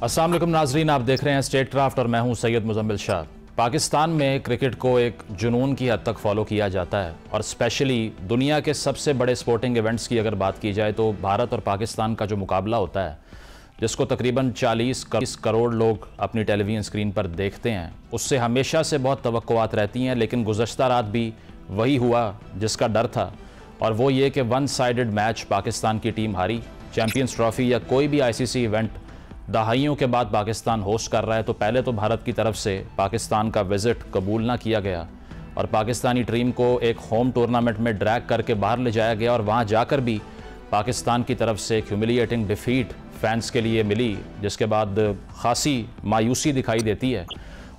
अस्सलाम वालेकुम नाजरीन, आप देख रहे हैं स्टेट क्राफ्ट और मैं हूं सैयद मुजम्मिल शाह। पाकिस्तान में क्रिकेट को एक जुनून की हद तक फॉलो किया जाता है और स्पेशली दुनिया के सबसे बड़े स्पोर्टिंग इवेंट्स की अगर बात की जाए तो भारत और पाकिस्तान का जो मुकाबला होता है, जिसको तकरीबन 40 करोड़ लोग अपनी टेलीविज़न स्क्रीन पर देखते हैं, उससे हमेशा से बहुत तवक्कुआत रहती हैं। लेकिन गुज़श्ता रात भी वही हुआ जिसका डर था, और वो ये कि वन साइडेड मैच पाकिस्तान की टीम हारी। चैम्पियंस ट्रॉफ़ी या कोई भी आईसीसी इवेंट दहाइयों के बाद पाकिस्तान होस्ट कर रहा है, तो पहले तो भारत की तरफ से पाकिस्तान का विज़िट कबूल ना किया गया और पाकिस्तानी टीम को एक होम टूर्नामेंट में ड्रैग करके बाहर ले जाया गया, और वहाँ जाकर भी पाकिस्तान की तरफ से एक ह्यूमिलिएटिंग डिफ़ीट फैंस के लिए मिली, जिसके बाद खासी मायूसी दिखाई देती है।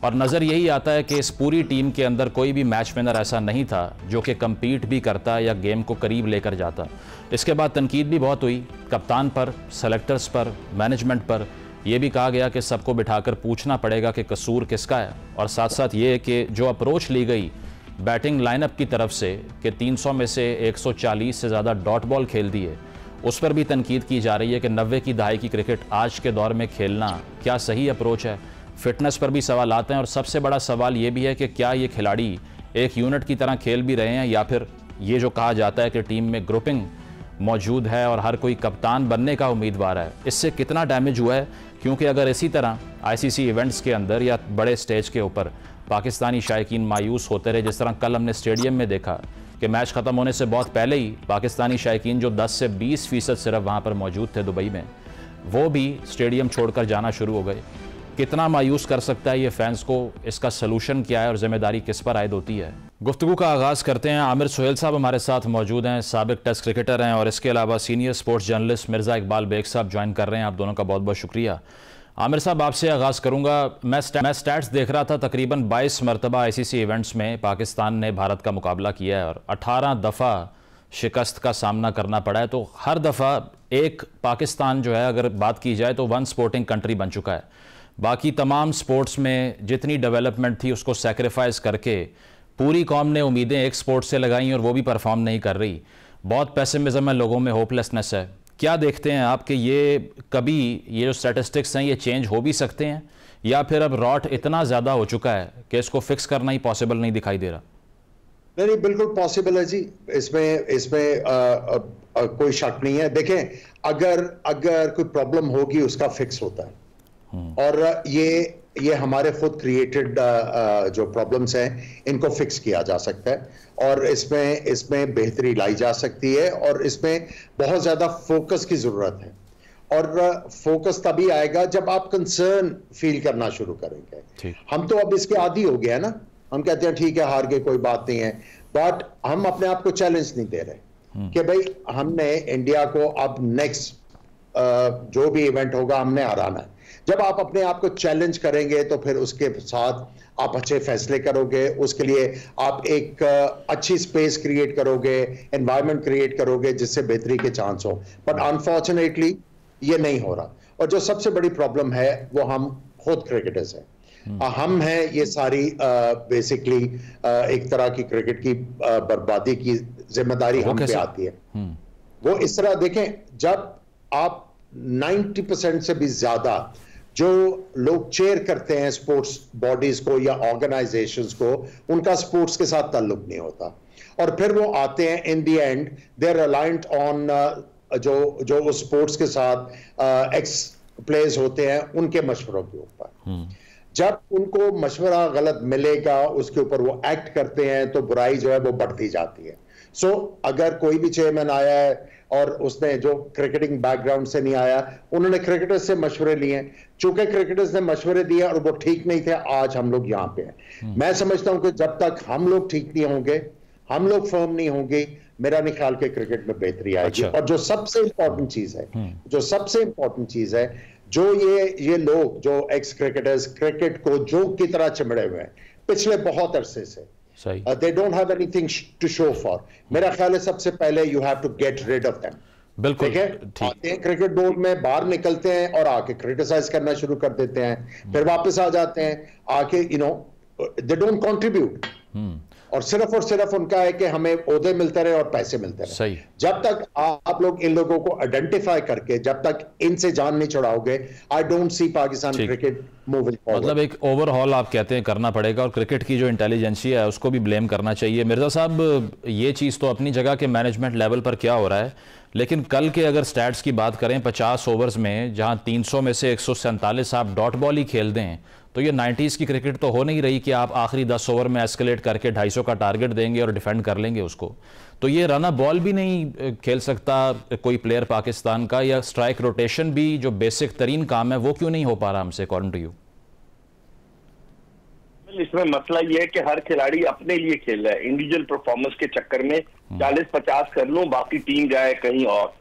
और नज़र यही आता है कि इस पूरी टीम के अंदर कोई भी मैच विनर ऐसा नहीं था जो कि कम्पीट भी करता या गेम को करीब लेकर जाता। इसके बाद तनकीद भी बहुत हुई कप्तान पर, सेलेक्टर्स पर, मैनेजमेंट पर। यह भी कहा गया कि सबको बिठाकर पूछना पड़ेगा कि कसूर किसका है, और साथ साथ ये कि जो अप्रोच ली गई बैटिंग लाइनअप की तरफ से कि 300 में से 140 से ज़्यादा डॉट बॉल खेल दिए, उस पर भी तनकीद की जा रही है कि 90 की दहाई की क्रिकेट आज के दौर में खेलना क्या सही अप्रोच है। फिटनेस पर भी सवाल आते हैं, और सबसे बड़ा सवाल ये भी है कि क्या ये खिलाड़ी एक यूनिट की तरह खेल भी रहे हैं, या फिर ये जो कहा जाता है कि टीम में ग्रुपिंग मौजूद है और हर कोई कप्तान बनने का उम्मीदवार है, इससे कितना डैमेज हुआ है। क्योंकि अगर इसी तरह आईसीसी इवेंट्स के अंदर या बड़े स्टेज के ऊपर पाकिस्तानी शायकीन मायूस होते रहे, जिस तरह कल हमने स्टेडियम में देखा कि मैच ख़त्म होने से बहुत पहले ही पाकिस्तानी शायकीन जो 10 से 20% सिर्फ वहाँ पर मौजूद थे दुबई में, वो भी स्टेडियम छोड़कर जाना शुरू हो गए। कितना मायूस कर सकता है ये फैंस को, इसका सलूशन क्या है और ज़िम्मेदारी किस पर आयद होती है। गुफ्तगू का आगाज़ करते हैं। आमिर सुहेल साहब हमारे साथ मौजूद हैं, साबिक टेस्ट क्रिकेटर हैं, और इसके अलावा senior sports journalist Mirza Iqbal Beg साहब ज्वाइन कर रहे हैं। आप दोनों का बहुत बहुत शुक्रिया। आमिर साहब, आपसे आगाज़ करूँगा। मैं स्टैट्स देख रहा था, तकरीबन 22 मरतबा आईसीसी इवेंट्स में पाकिस्तान ने भारत का मुकाबला किया है और 18 दफ़ा शिकस्त का सामना करना पड़ा है। तो हर दफ़ा एक पाकिस्तान जो है, अगर बात की जाए तो वन स्पोर्टिंग कंट्री बन चुका है। बाकी तमाम स्पोर्ट्स में जितनी डेवलपमेंट थी उसको सेक्रीफाइस करके पूरी कौम ने उम्मीदें एक स्पोर्ट्स से लगाई और वो भी परफॉर्म नहीं कर रही। बहुत पेसिमिज्म है लोगों में, होपलेसनेस है। क्या देखते हैं आप कि ये कभी ये जो स्टैटिस्टिक्स हैं ये चेंज हो भी सकते हैं, या फिर अब रॉट इतना ज़्यादा हो चुका है कि इसको फिक्स करना ही पॉसिबल नहीं दिखाई दे रहा? नहीं, बिल्कुल पॉसिबल है जी। इसमें कोई शक नहीं है। देखें, अगर कोई प्रॉब्लम होगी उसका फिक्स होता है, और ये हमारे खुद क्रिएटेड जो प्रॉब्लम्स हैं इनको फिक्स किया जा सकता है, और इसमें बेहतरी लाई जा सकती है, और इसमें बहुत ज्यादा फोकस की जरूरत है। और फोकस तभी आएगा जब आप कंसर्न फील करना शुरू करेंगे। हम तो अब इसके आदी हो गए हैं ना, हम कहते हैं ठीक है हार गए कोई बात नहीं है, बट हम अपने आप को चैलेंज नहीं दे रहे कि भाई हमने इंडिया को अब नेक्स्ट जो भी इवेंट होगा हमने हराना है। जब आप अपने आप को चैलेंज करेंगे तो फिर उसके साथ आप अच्छे फैसले करोगे, उसके लिए आप एक अच्छी स्पेस क्रिएट करोगे, एनवायरनमेंट क्रिएट करोगे जिससे बेहतरी के चांस हो। बट अनफॉर्चुनेटली ये नहीं हो रहा, और जो सबसे बड़ी प्रॉब्लम है वो हम खुद क्रिकेटर्स हैं। हम हैं ये सारी बेसिकली एक तरह की क्रिकेट की बर्बादी की जिम्मेदारी हम पे आती है। वो इस तरह देखें, जब आप 90% से भी ज्यादा जो लोग चेयर करते हैं स्पोर्ट्स बॉडीज को या ऑर्गेनाइजेशंस को, उनका स्पोर्ट्स के साथ ताल्लुक नहीं होता, और फिर वो आते हैं in the end they are reliant on जो उस स्पोर्ट्स के साथ एक्स प्लेयर्स होते हैं उनके मशवरों के ऊपर। जब उनको मशवरा गलत मिलेगा उसके ऊपर वो एक्ट करते हैं तो बुराई जो है वो बढ़ती जाती है। सो अगर कोई भी चेयरमैन आया है और उसने जो क्रिकेटिंग बैकग्राउंड से नहीं आया, उन्होंने क्रिकेटर्स से मशवरे लिए, चूंकि क्रिकेटर्स ने मशवरे दिए और वो ठीक नहीं थे, आज हम लोग यहाँ पे हैं। मैं समझता हूं कि जब तक हम लोग ठीक नहीं होंगे, हम लोग फर्म नहीं होंगे, मेरा नहीं ख्याल के क्रिकेट में बेहतरी आएगी। और जो सबसे इंपॉर्टेंट चीज है, जो ये लोग जो एक्स क्रिकेटर्स क्रिकेट को जोक की तरह चिमड़े हुए हैं पिछले बहुत अरसे से, they don't have anything to show for। मेरा ख्याल है सबसे पहले you have to get rid of them। बिल्कुल ठीक है। क्रिकेट बोर्ड में बाहर निकलते हैं और आके क्रिटिसाइज करना शुरू कर देते हैं, फिर वापस आ जाते हैं, आके they don't contribute। और सिर्फ उनका है कि हमें ओहदे मिलते रहे और पैसे मिलते रहे। सही। जब तक आप लोग इन लोगों को आइडेंटिफाई करके जब तक इनसे जान नहीं छुड़ाओगे, I don't see Pakistan cricket moving forward. मतलब एक ओवरहॉल आप कहते हैं करना पड़ेगा और क्रिकेट की जो इंटेलिजेंसिया है उसको भी ब्लेम करना चाहिए। मिर्जा साहब, ये चीज़ तो अपनी जगह के मैनेजमेंट लेवल पर क्या हो रहा है, लेकिन कल के अगर स्टैट्स की बात करें 50 ओवर्स में जहां 300 में से 147 आप डॉट बॉल ही खेल दें, तो ये 90s की क्रिकेट तो हो नहीं रही कि आप आखिरी 10 ओवर में एस्केलेट करके 250 का टारगेट देंगे और डिफेंड कर लेंगे उसको। तो ये रन बॉल भी नहीं खेल सकता कोई प्लेयर पाकिस्तान का, या स्ट्राइक रोटेशन भी जो बेसिक तरीन काम है वो क्यों नहीं हो पा रहा हमसे, अकॉर्डिंग टू यू? इसमें मसला ये है कि हर खिलाड़ी अपने लिए खेल रहा है, इंडिविजुअल परफॉर्मेंस के चक्कर में 40-50 कर लूं बाकी टीम जाए कहीं और।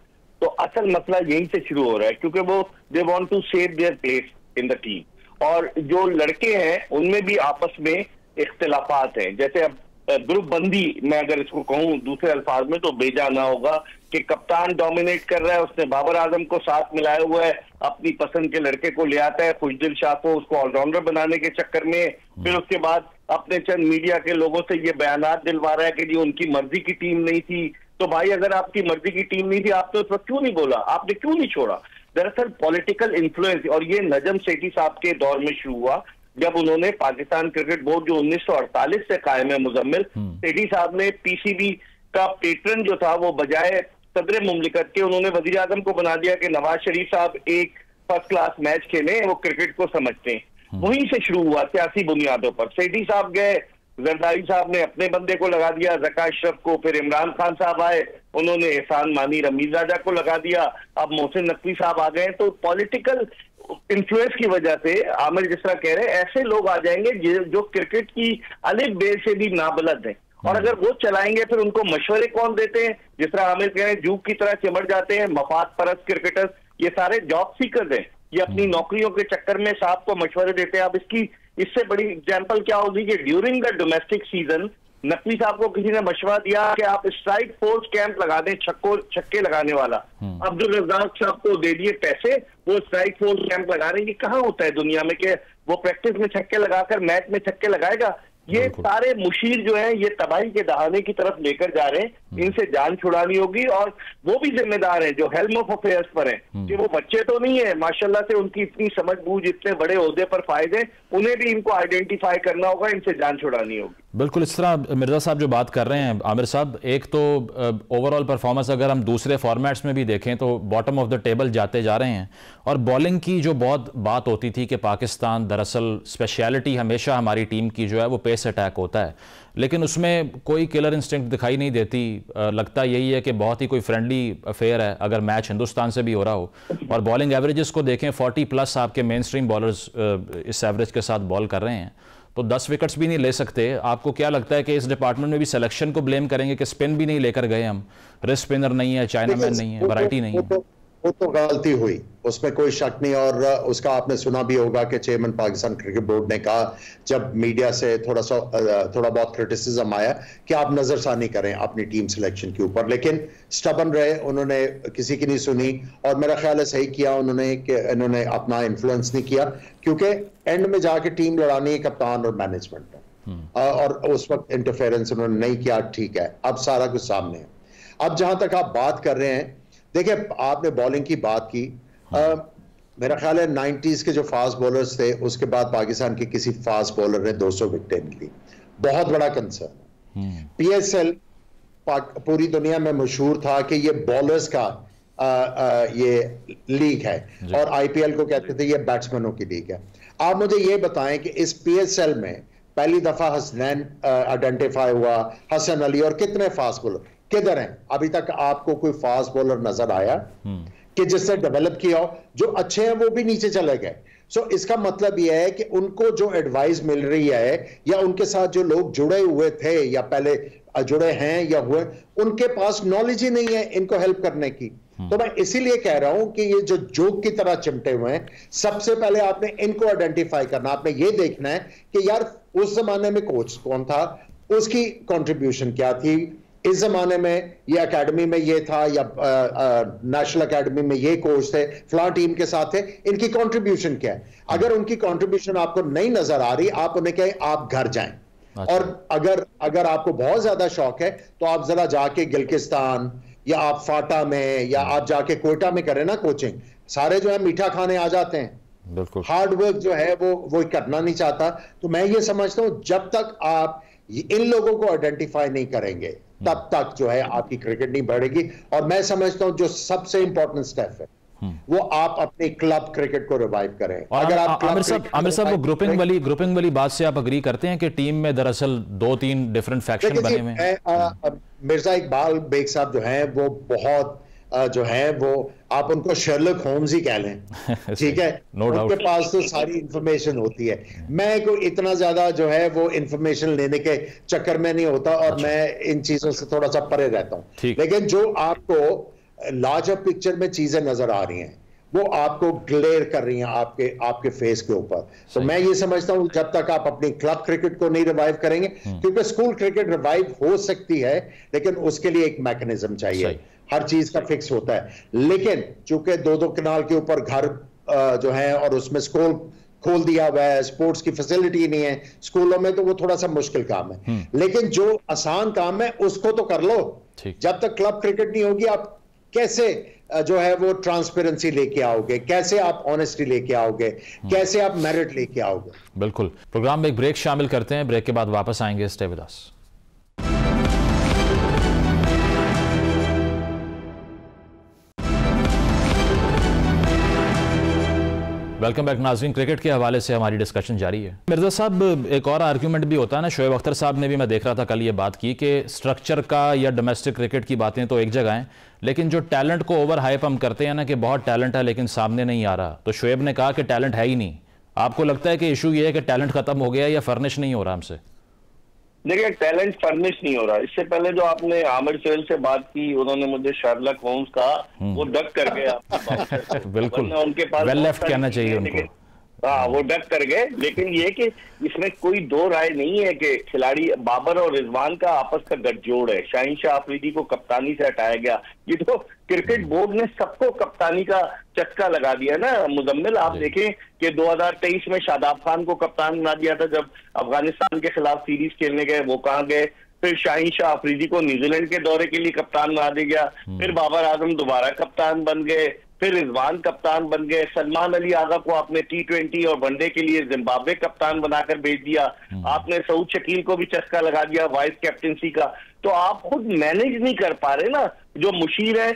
तो असल मसला यहीं से शुरू हो रहा है, क्योंकि वो they want to save their place in the team. और जो लड़के हैं उनमें भी आपस में इख्तिलाफात हैं। जैसे अब ग्रुप बंदी, मैं अगर इसको कहूं दूसरे अल्फाज में, तो बेजा ना होगा कि कप्तान डोमिनेट कर रहा है, उसने बाबर आजम को साथ मिलाया हुआ है, अपनी पसंद के लड़के को ले आता है खुशदिल शाह को, उसको ऑलराउंडर बनाने के चक्कर में। फिर उसके बाद अपने चंद मीडिया के लोगों से ये बयानात दिलवा रहा है कि जी उनकी मर्जी की टीम नहीं थी। तो भाई अगर आपकी मर्जी की टीम नहीं थी, आपने उस वक्त क्यों नहीं बोला, आपने क्यों नहीं छोड़ा? दरअसल पॉलिटिकल इन्फ्लुएंस, और ये नजम सेठी साहब के दौर में शुरू हुआ जब उन्होंने पाकिस्तान क्रिकेट बोर्ड जो 1948 से कायम है, मुजम्मिल सेठी साहब ने पीसीबी का पेट्रन जो था वो बजाय सदर मुमलिकत के उन्होंने वजीर आजम को बना दिया कि नवाज शरीफ साहब एक फर्स्ट क्लास मैच खेले, वो क्रिकेट को समझते हैं। वहीं से शुरू हुआ सियासी बुनियादों पर। सेठी साहब गए, जरदारी साहब ने अपने बंदे को लगा दिया, ज़का अशरफ को, फिर इमरान खान साहब आए, उन्होंने एहसान मानी रमीज राजा को लगा दिया, अब मोहसिन नकवी साहब आ गए। तो पॉलिटिकल इन्फ्लुएंस की वजह से आमिर जिस तरह कह रहे हैं, ऐसे लोग आ जाएंगे जो क्रिकेट की अलिफ बे से भी नाबलद हैं, और अगर वो चलाएंगे फिर उनको मशवरे कौन देते हैं? जिस तरह आमिर कह रहे हैं जूक की तरह चिमट जाते हैं मफाद परस्त क्रिकेटर्स, ये सारे जॉब सीकर्स हैं, ये अपनी नौकरियों के चक्कर में साहब को मशवरे देते हैं। अब इससे बड़ी एग्जाम्पल क्या होगी कि during the domestic season Naqvi साहब को किसी ने मशवरा दिया कि आप स्ट्राइक फोर्स कैंप लगा दें, छक्के लगाने वाला। अब्दुल रज़ाक साहब को दे दिए पैसे, वो स्ट्राइक फोर्स कैंप लगा रहे हैं। ये कहाँ होता है दुनिया में कि वो प्रैक्टिस में छक्के लगाकर मैच में छक्के लगाएगा? ये सारे मुशीर जो हैं ये तबाही के दहाने की तरफ लेकर जा रहे हैं। इनसे जान छुड़ानी होगी, और वो भी जिम्मेदार हैं जो हेल्म ऑफ अफेयर्स पर हैं कि वो बच्चे तो नहीं है, माशाल्लाह से उनकी इतनी समझ बूझ, इतने बड़े ओहदे पर फायदे हैं, उन्हें भी इनको आइडेंटिफाई करना होगा, इनसे जान छुड़ानी होगी। बिल्कुल इस तरह मिर्जा साहब जो बात कर रहे हैं आमिर साहब, एक तो ओवरऑल परफॉर्मेंस अगर हम दूसरे फॉर्मेट्स में भी देखें तो बॉटम ऑफ द टेबल जाते जा रहे हैं। और बॉलिंग की जो बहुत बात होती थी कि पाकिस्तान दरअसल स्पेशलिटी हमेशा हमारी टीम की जो है वो पेस अटैक होता है, लेकिन उसमें कोई किलर इंस्टिंक्ट दिखाई नहीं देती। लगता यही है कि बहुत ही कोई फ्रेंडली अफेयर है अगर मैच हिंदुस्तान से भी हो रहा हो। और बॉलिंग एवरेजेस को देखें 40+ आपके मेन स्ट्रीम बॉलर्स इस एवरेज के साथ बॉल कर रहे हैं, तो 10 विकेट्स भी नहीं ले सकते। आपको क्या लगता है कि इस डिपार्टमेंट में भी सिलेक्शन को ब्लेम करेंगे कि स्पिन भी नहीं लेकर गए हम, रिस्ट स्पिनर नहीं है, चाइनामैन नहीं है, वैरायटी नहीं है? वो तो गलती हुई, उसमें कोई शक नहीं। और उसका आपने सुना भी होगा कि चेयरमैन पाकिस्तान क्रिकेट बोर्ड ने कहा जब मीडिया से थोड़ा बहुत क्रिटिसिज्म आया कि आप नजरसानी करें अपनी टीम सिलेक्शन के ऊपर, लेकिन स्टबन रहे, उन्होंने किसी की नहीं सुनी। और मेरा ख्याल है सही किया उन्होंने कि इन्होंने अपना इन्फ्लुएंस नहीं किया, क्योंकि एंड में जाके टीम लड़ानी है कप्तान और मैनेजमेंट में, और उस वक्त इंटरफेरेंस उन्होंने नहीं किया। ठीक है, अब सारा कुछ सामने है। अब जहां तक आप बात कर रहे हैं, देखिए आपने बॉलिंग की बात की, मेरा ख्याल है 90s के जो फास्ट बॉलर्स थे उसके बाद पाकिस्तान के किसी फास्ट बॉलर ने 200 विकेटें ली, बहुत बड़ा कंसर्न है। PSL पूरी दुनिया में मशहूर था कि ये बॉलर्स का ये लीग है, और IPL को कहते थे ये बैट्समैनों की लीग है। आप मुझे ये बताएं कि इस PSL में पहली दफा हसनैन आइडेंटिफाई हुआ, हसन अली, और कितने फास्ट बॉलर किधर हैं? अभी तक आपको कोई फास्ट बॉलर नजर आया कि जिससे डेवलप किया हो? जो अच्छे हैं वो भी नीचे चले गए। सो इसका मतलब यह है कि उनको जो एडवाइस मिल रही है, या उनके साथ जो लोग जुड़े हुए थे या पहले जुड़े हैं या हुए, उनके पास नॉलेज ही नहीं है इनको हेल्प करने की। तो मैं इसीलिए कह रहा हूं कि ये जो जोक की तरह चिमटे हुए हैं, सबसे पहले आपने इनको आइडेंटिफाई करना। आपने ये देखना है कि यार उस जमाने में कोच कौन था, उसकी कंट्रीब्यूशन क्या थी, इस जमाने में ये एकेडमी में ये था, या नेशनल एकेडमी में ये कोच थे, फ्लां टीम के साथ थे, इनकी कंट्रीब्यूशन क्या है। अगर उनकी कंट्रीब्यूशन आपको नहीं नजर आ रही, आप उन्हें कहें आप घर जाएं, अच्छा। और अगर आपको बहुत ज्यादा शौक है तो आप जरा जाके गिलगिस्तान या आप फाटा में या आप जाके कोयटा में करें ना कोचिंग, सारे जो है मीठा खाने आ जाते हैं। बिल्कुल। हार्ड वर्क जो है वो करना नहीं चाहता। तो मैं ये समझता हूं जब तक आप इन लोगों को आइडेंटिफाई नहीं करेंगे तब तक जो है आपकी क्रिकेट नहीं बढ़ेगी। और मैं समझता हूं जो सबसे इंपॉर्टेंट स्टेप है वो आप अपने क्लब क्रिकेट को रिवाइव करें। और अगर आप आमिर साहब वो ग्रुपिंग वाली बात से आप अग्री करते हैं कि टीम में दरअसल 2-3 डिफरेंट फैक्शन बने हुए हैं? मिर्जा इकबाल बेग साहब जो हैं वो बहुत जो है वो आप उनको शर्लक होम्स ही कह लें, ठीक है। उनके पास तो सारी इंफॉर्मेशन होती है। मैं कोई इतना ज्यादा जो है वो इंफॉर्मेशन लेने के चक्कर में नहीं होता और मैं इन चीजों से थोड़ा सा परे रहता हूं। लेकिन जो आपको लार्जर पिक्चर में चीजें नजर आ रही हैं वो आपको ग्लेयर कर रही हैं आपके फेस के ऊपर। तो मैं ये समझता हूं जब तक आप अपनी क्लब क्रिकेट को नहीं रिवाइव करेंगे, क्योंकि स्कूल क्रिकेट रिवाइव हो सकती है लेकिन उसके लिए एक मैकेनिज्म चाहिए, हर चीज का फिक्स होता है। लेकिन चूंकि 2-2 कनाल के ऊपर घर जो है और उसमें स्कूल खोल दिया हुआ है, स्पोर्ट्स की फैसिलिटी नहीं है स्कूलों में, तो वो थोड़ा सा मुश्किल काम है। लेकिन जो आसान काम है उसको तो कर लो। जब तक क्लब क्रिकेट नहीं होगी आप कैसे जो है वो ट्रांसपेरेंसी लेके आओगे, कैसे आप ऑनेस्टी लेके आओगे, कैसे आप मेरिट लेके आओगे? बिल्कुल। प्रोग्राम में एक ब्रेक शामिल करते हैं, ब्रेक के बाद वापस आएंगे। Stay with us. Welcome back नाज़रीन। क्रिकेट के हवाले से हमारी डिस्कशन जारी है। मिर्जा साहब, एक और आर्ग्यूमेंट भी होता है ना, शोएब अख्तर साहब ने भी, मैं देख रहा था कल, ये बात की कि स्ट्रक्चर का या डोमेस्टिक क्रिकेट की बातें तो एक जगह हैं, लेकिन जो टैलेंट को ओवर हाइप हम करते हैं ना कि बहुत टैलेंट है लेकिन सामने नहीं आ रहा, तो शोएब ने कहा कि टैलेंट है ही नहीं। आपको लगता है कि इशू ये है कि टैलेंट खत्म हो गया या फर्निश नहीं हो रहा हमसे? देखिए, टैलेंट फर्निश नहीं हो रहा। इससे पहले जो आपने आमिर सोहेल से बात की, उन्होंने मुझे शर्लक होम्स कहा, वो डक कर गए आपकी बात। बिल्कुल, उनके पास वेल लेफ्ट कहना चाहिए उनको। हाँ, वो डक कर गए। लेकिन ये कि इसमें कोई दो राय नहीं है कि खिलाड़ी बाबर और रिजवान का आपस का गठजोड़ है। शाहीन शाह अफरीदी को कप्तानी से हटाया गया। ये तो क्रिकेट बोर्ड ने सबको कप्तानी का चस्का लगा दिया ना। मुजम्मिल, आप देखें कि 2023 में शादाब खान को कप्तान बना दिया था जब अफगानिस्तान के खिलाफ सीरीज खेलने गए, वो कहाँ गए। फिर शाहीन शाह अफरीदी को न्यूजीलैंड के दौरे के लिए कप्तान बना दिया गया। फिर बाबर आजम दोबारा कप्तान बन गए। फिर रिजवान कप्तान बन गए। सलमान अली आगा को आपने T20 और वनडे के लिए जिम्बाब्वे कप्तान बनाकर भेज दिया। आपने सऊद शकील को भी चस्का लगा दिया वाइस कैप्टनसी का। तो आप खुद मैनेज नहीं कर पा रहे ना। जो मुशीर है,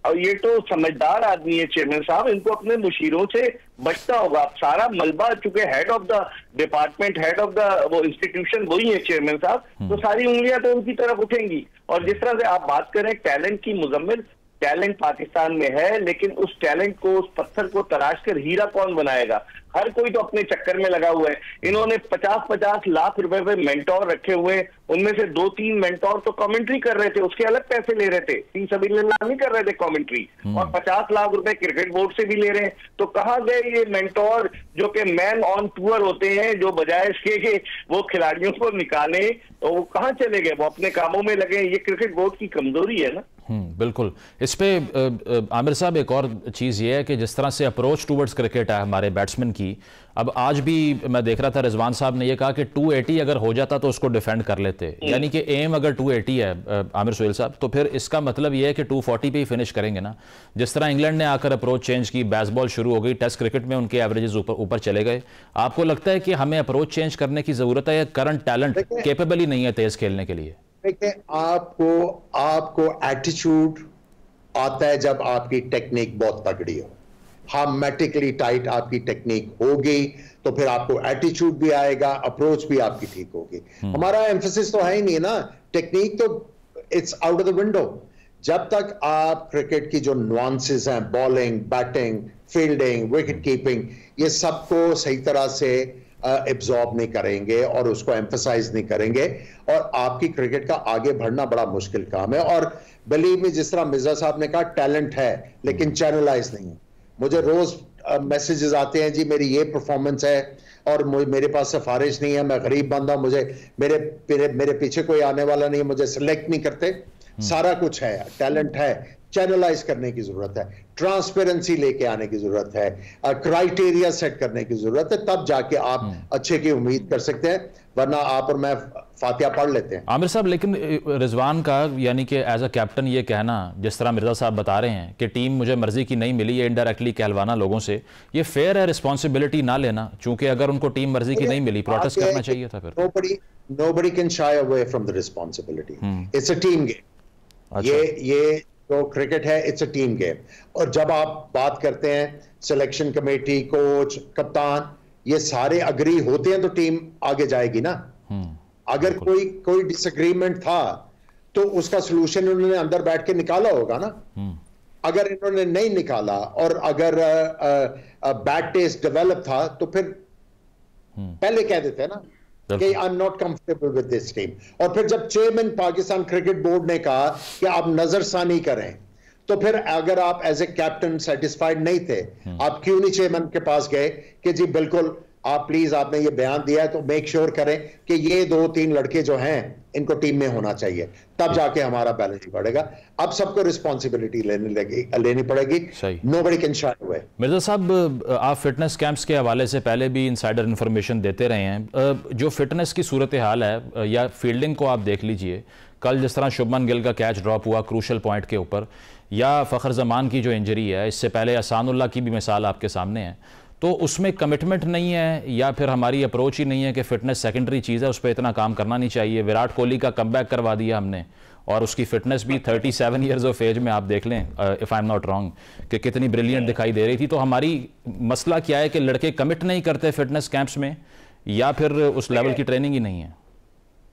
और ये तो समझदार आदमी है चेयरमैन साहब, इनको अपने मुशीरों से बचना होगा। सारा मलबा, चूंकि head of the department, head of the वो इंस्टीट्यूशन वही है चेयरमैन साहब, तो सारी उंगलियां तो उनकी तरफ उठेंगी। और जिस तरह से आप बात करें टैलेंट की, मुजम्मिल, टैलेंट पाकिस्तान में है, लेकिन उस टैलेंट को, उस पत्थर को तराश कर हीरा कौन बनाएगा? हर कोई तो अपने चक्कर में लगा हुआ है। इन्होंने 50-50 लाख रुपए पे मेंटोर रखे हुए, उनमें से 2-3 मेंटोर तो कमेंट्री कर रहे थे, उसके अलग पैसे ले रहे थे, फी सबिलिल्लाह नहीं कर रहे थे कमेंट्री, और 50 लाख रुपए क्रिकेट बोर्ड से भी ले रहे हैं। तो कहाँ गए ये मेंटोर जो कि मैन ऑन टूर होते हैं, जो बजाय इसके कि वो खिलाड़ियों को निकाले, तो वो कहाँ चले गए? वो अपने कामों में लगे। ये क्रिकेट बोर्ड की कमजोरी है ना। बिल्कुल। इस पे आमिर साहब, एक और चीज़ ये है कि जिस तरह से अप्रोच टूवर्ड्स क्रिकेट है हमारे बैट्समैन की, अब आज भी मैं देख रहा था रिजवान साहब ने ये कहा कि 280 अगर हो जाता तो उसको डिफेंड कर लेते, यानी कि एम अगर 280 है आमिर सोहेल साहब, तो फिर इसका मतलब ये है कि 240 पे ही फिनिश करेंगे ना। जिस तरह इंग्लैंड ने आकर अप्रोच चेंज की, बेसबॉल शुरू हो गई, टेस्ट क्रिकेट में उनके एवरेजेस ऊपर चले गए। आपको लगता है कि हमें अप्रोच चेंज करने की जरूरत है या करंट टैलेंट केपेबल ही नहीं है तेज खेलने के लिए? देखिए, आपको एटीट्यूड आता है जब आपकी टेक्निक बहुत तगड़ी हो, हार्मेटिकली टाइट आपकी टेक्निक होगी तो फिर आपको एटीट्यूड भी आएगा, अप्रोच भी आपकी ठीक होगी। हमारा एम्फेसिस तो है ही नहीं ना, टेक्निक तो it's out of the window. जब तक आप क्रिकेट की जो नुआंसेस हैं, bowling, batting, fielding, wicket keeping, ये सबको सही तरह से एब्जॉर्ब नहीं करेंगे और उसको एम्फसाइज नहीं करेंगे, और आपकी क्रिकेट का आगे बढ़ना बड़ा मुश्किल काम है। और बिलीव में, जिस तरह मिर्जा साहब ने कहा, टैलेंट है लेकिन चैनलाइज नहीं है। मुझे रोज मैसेजेस आते हैं, जी मेरी ये परफॉर्मेंस है और मेरे पास सिफारिश नहीं है, मैं गरीब बंदा, मुझे मेरे पीछे कोई आने वाला नहीं, मुझे सिलेक्ट नहीं करते। सारा कुछ है, टैलेंट है, चैनलाइज करने की जरूरत है, ट्रांसपेरेंसी लेके आने की जरूरत है, क्राइटेरिया सेट करने की जरूरत है, तब जाके आप अच्छे की उम्मीद कर सकते हैं, वरना आप और मैं फातिहा पढ़ लेते हैं। आमिर साहब, लेकिन रिजवान का यानी कि एज अ कैप्टन ये कहना, जिस तरह मिर्जा साहब बता रहे हैं कि टीम मुझे मर्जी की नहीं मिली, ये इनडायरेक्टली कहलवाना लोगों से, ये फेयर है रिस्पॉन्सिबिलिटी ना लेना? चूंकि अगर उनको टीम मर्जी की नहीं मिली, प्रोटेस्ट करना चाहिए था। फिर nobody can shy away from the responsibility. It's a team game. ये तो क्रिकेट है, इट्स अ टीम गेम। और जब आप बात करते हैं सिलेक्शन कमेटी, कोच, कप्तान, ये सारे अग्री होते हैं तो टीम आगे जाएगी ना। अगर कोई डिसएग्रीमेंट था तो उसका सोल्यूशन उन्होंने अंदर बैठ के निकाला होगा ना। अगर इन्होंने नहीं निकाला और अगर बैड टेस्ट डेवलप था तो फिर पहले कह देते हैं ना कि I am not comfortable with this team. और फिर जब चेयरमैन पाकिस्तान क्रिकेट बोर्ड ने कहा कि आप नजरसानी करें, तो फिर अगर आप एज ए कैप्टन सेटिस्फाइड नहीं थे, आप क्यों नहीं चेयरमैन के पास गए कि जी बिल्कुल आप प्लीज, आपने ये बयान दिया है तो मेक श्योर करें कि ये 2-3 लड़के जो हैं इनको टीम में होना चाहिए, तब जाके हमारा बैलेंस बढ़ेगा। अब सबको रिस्पॉन्सिबिलिटी लेनी पड़ेगी। Nobody can shy away. Mirza साहब, आप फिटनेस कैंप्स के हवाले से पहले भी इनसाइडर इन्फॉर्मेशन देते रहे हैं। जो फिटनेस की सूरत हाल है, या फील्डिंग को आप देख लीजिए, कल जिस तरह शुभमन गिल का कैच ड्रॉप हुआ क्रूशल पॉइंट के ऊपर, या फ़खर जमान की जो इंजरी है, इससे पहले अहसानुल्लाह की भी मिसाल आपके सामने है, तो उसमें कमिटमेंट नहीं है या फिर हमारी अप्रोच ही नहीं है कि फिटनेस सेकेंडरी चीज़ है, उस पर इतना काम करना नहीं चाहिए। विराट कोहली का कमबैक करवा दिया हमने, और उसकी फिटनेस भी 37 ईयर्स ऑफ एज में आप देख लें, if I am not wrong, कि कितनी ब्रिलियंट दिखाई दे रही थी। तो हमारी मसला क्या है कि लड़के कमिट नहीं करते फिटनेस कैंप्स में, या फिर उस लेवल की ट्रेनिंग ही नहीं है?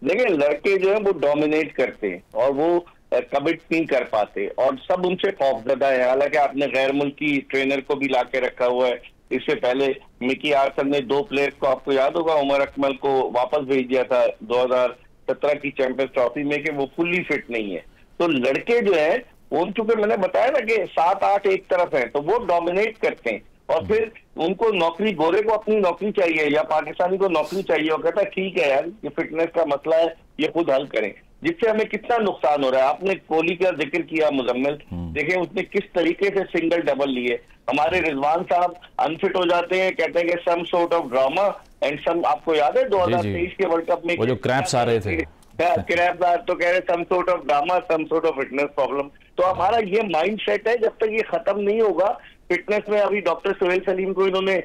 देखिए, लड़के जो है वो डोमिनेट करते हैं और वो कमिट नहीं कर पाते, और सब उनसे खौफजदा है। हालांकि आपने गैर मुल्की ट्रेनर को भी ला के रखा हुआ है। इससे पहले मिकी आर्सन ने 2 प्लेयर्स को, आपको याद होगा, उमर अकमल को वापस भेज दिया था 2017 की चैंपियंस ट्रॉफी में, कि वो फुल्ली फिट नहीं है। तो लड़के जो है उन, चूंकि मैंने बताया ना कि 7-8 एक तरफ है, तो वो डोमिनेट करते हैं। और फिर उनको नौकरी, गोरे को अपनी नौकरी चाहिए या पाकिस्तानी को नौकरी चाहिए, और कहता है ठीक है यार, ये फिटनेस का मसला है, ये खुद हल करें, जिससे हमें कितना नुकसान हो रहा है। आपने कोहली का जिक्र किया, मुजम्मिल, देखें उसने किस तरीके से सिंगल डबल लिए। हमारे रिजवान साहब अनफिट हो जाते हैं, कहते हैं कि some sort of drama and some, आपको याद है 2023 के वर्ल्ड कप में वो जो क्रैम्प्स आ रहे थे, क्रैम्प्स, तो कह रहे some sort of drama, some sort of fitness problem. तो हमारा ये माइंड सेट है, जब तक ये खत्म नहीं होगा फिटनेस में। अभी डॉक्टर सोहेल सलीम को इन्होंने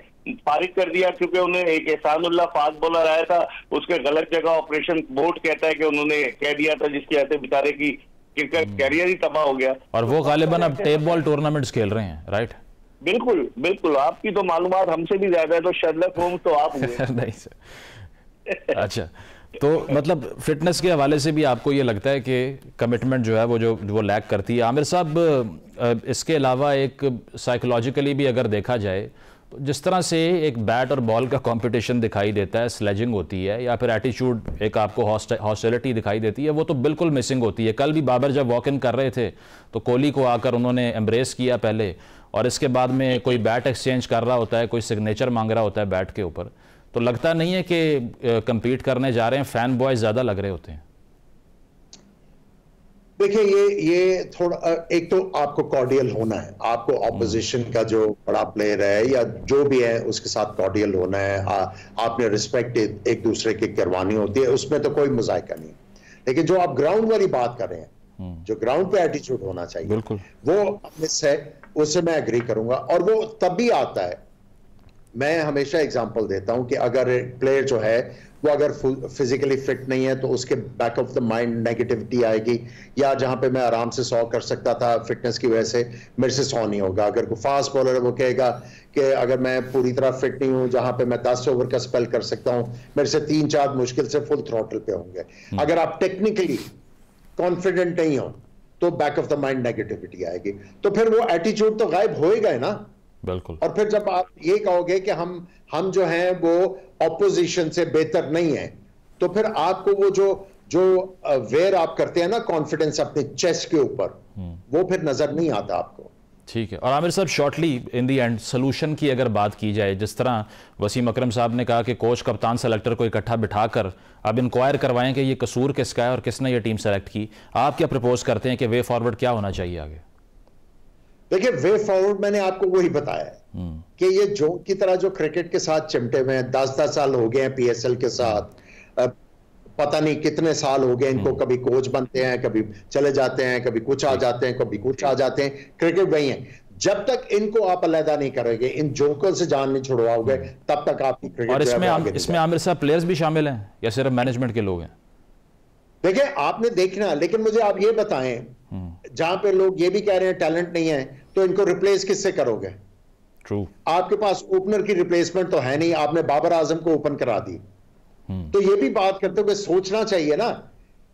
फारिग कर दिया, क्योंकि उन्हें एक एहसानुल्लाह फास्ट बॉलर आया था, उसके गलत जगह ऑपरेशन बोर्ड कहता है कि उन्होंने कह दिया था, जिसकी वजह से बेचारे की क्रिकेट कैरियर ही तबाह हो गया। और वो गालिबन अब टेप बॉल टूर्नामेंट्स खेल रहे हैं, राइट? बिल्कुल बिल्कुल, आपकी तो मालूमात हमसे भी ज्यादा है, तो शर्लक होम्स तो आप हुए। नहीं सर। अच्छा, तो मतलब फिटनेस के हवाले से भी आपको ये लगता है कि कमिटमेंट जो है वो लैक करती है? आमिर साहब, इसके अलावा एक साइकोलॉजिकली भी अगर देखा जाए, तो जिस तरह से एक बैट और बॉल का कंपटीशन दिखाई देता है, स्लेजिंग होती है, या फिर एटीट्यूड, एक आपको हॉस्टिलिटी दिखाई देती है, वो तो बिल्कुल मिसिंग होती है। कल भी बाबर जब वॉक इन कर रहे थे तो कोहली को आकर उन्होंने एम्ब्रेस किया पहले, और इसके बाद में कोई बैट एक्सचेंज कर रहा होता है, कोई सिग्नेचर मांग रहा होता है बैट के ऊपर। तो लगता नहीं है कि कंपीट करने जा रहे हैं, फैन बॉयज ज्यादा लग रहे होते हैं? देखिए, ये थोड़ा, एक तो आपको कॉर्डियल होना है, आपको ऑपोजिशन का जो बड़ा प्लेयर है या जो भी है उसके साथ कॉर्डियल होना है, आपने रिस्पेक्ट एक दूसरे की करवानी होती है, उसमें तो कोई मुजाहिका नहीं। लेकिन जो आप ग्राउंड वाली बात कर रहे हैं, जो ग्राउंड पे एटीट्यूड होना चाहिए, बिल्कुल वो मिस है, उससे मैं एग्री करूंगा। और वो तब भी आता है, मैं हमेशा एग्जांपल देता हूं कि अगर प्लेयर जो है वो अगर फिजिकली फिट नहीं है तो उसके back of the mind negativity आएगी, या जहां पे मैं आराम से 100 कर सकता था फिटनेस की वजह से, मेरे से 100 नहीं होगा। अगर कोई फास्ट बॉलर है वो कहेगा कि अगर मैं पूरी तरह फिट नहीं हूं, जहां पे मैं 10 ओवर का स्पेल कर सकता हूं, मेरे से 3-4 मुश्किल से फुल थ्रॉटल पे होंगे। अगर आप टेक्निकली कॉन्फिडेंट नहीं हो तो back of the mind negativity आएगी, तो फिर वो एटीट्यूड तो गायब होएगा है ना। बिल्कुल। और फिर जब आप ये कहोगे कि हम जो हैं वो ऑपोजिशन से बेहतर नहीं है, तो फिर आपको वो जो वेयर आप करते हैं ना कॉन्फिडेंस अपने चेस्ट के ऊपर, वो फिर नजर नहीं आता आपको। ठीक है। और आमिर साहब, shortly in the and solution की अगर बात की जाए, जिस तरह वसीम अकरम साहब ने कहा कि कोच, कप्तान, सेलेक्टर को इकट्ठा बिठाकर अब इंक्वायर करवाएं कि ये कसूर किसका है और किसने ये टीम सेलेक्ट की, आप क्या प्रपोज करते हैं कि वे फॉरवर्ड क्या होना चाहिए आगे? देखिए, वे फॉरवर्ड मैंने आपको वही बताया है कि ये जोंक की तरह जो क्रिकेट के साथ चिमटे हुए हैं, 10-10 साल हो गए हैं पीएसएल के साथ, पता नहीं कितने साल हो गए इनको, कभी कोच बनते हैं, कभी चले जाते हैं, कभी कुछ आ जाते हैं, कभी कुछ आ जाते हैं, क्रिकेट वही है। जब तक इनको आप अलहदा नहीं करोगे, इन जोकर से जान नहीं छुड़वाओगे, तब तक आपकी क्रिकेट। और इसमें आमिर साहब प्लेयर्स भी शामिल हैं या सिर्फ मैनेजमेंट के लोग हैं? देखिए, आपने देखना, लेकिन मुझे आप ये बताएं, जहां पे लोग ये भी कह रहे हैं टैलेंट नहीं है, तो इनको रिप्लेस किससे करोगे? ट्रू। आपके पास ओपनर की रिप्लेसमेंट तो है नहीं, आपने बाबर आजम को ओपन करा दी। तो ये भी बात करते हुए सोचना चाहिए ना